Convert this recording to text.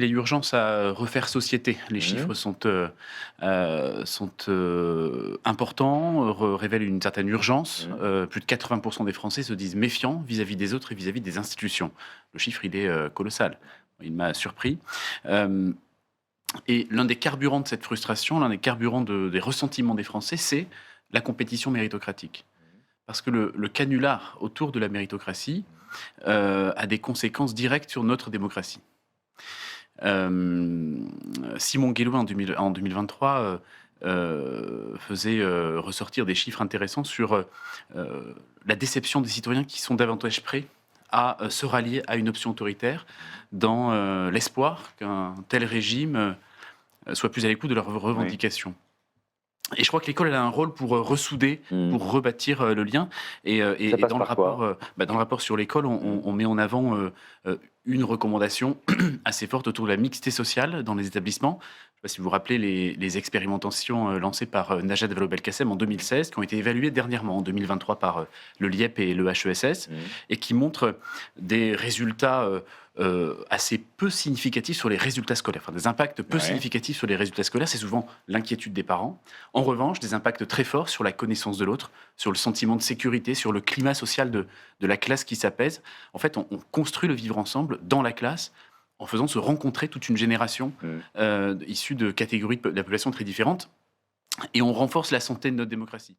Il y a urgence à refaire société. Les Mmh. chiffres sont importants, révèlent une certaine urgence. Mmh. Plus de 80 des Français se disent méfiants vis-à-vis des autres et vis-à-vis des institutions. Le chiffre, il est, colossal. Il m'a surpris. Hem et l'un des carburants de cette frustration, l'un des carburants des ressentiments des Français, c'est la compétition méritocratique. Parce que le canular autour de la méritocratie, a des conséquences directes sur notre démocratie. Hem, Simon Guillouin en 2023, faisait, ressortir des chiffres intéressants sur, la déception des citoyens qui sont davantage prêts à, se rallier à une option autoritaire dans, l'espoir qu'un tel régime, soit plus à l'écoute de leurs Oui. revendications. Et je crois que l'école, elle a un rôle pour, ressouder, Mmh. pour rebâtir, le lien et Ça passe dans le par rapport, quoi? dans le rapport sur l'école, Mmh. on met en avant, une recommandation assez forte autour de la mixité sociale dans les établissements. Je ne sais pas si vous vous rappelez les expérimentations, lancées par, Najat Vallaud-Belkacem en 2016, qui ont été évaluées dernièrement en 2023 par, le LIEP et le HESS Mmh. et qui montrent des résultats, assez peu significatifs sur les résultats scolaires, enfin des impacts peu Ouais. significatifs sur les résultats scolaires. C'est souvent l'inquiétude des parents. En revanche, des impacts très forts sur la connaissance de l'autre, sur le sentiment de sécurité, sur le climat social de la classe qui s'apaise. En fait, on construit le vivre ensemble dans la classe en faisant se rencontrer toute une génération Mmh. issue de catégories de la population très différentes et on renforce la santé de notre démocratie.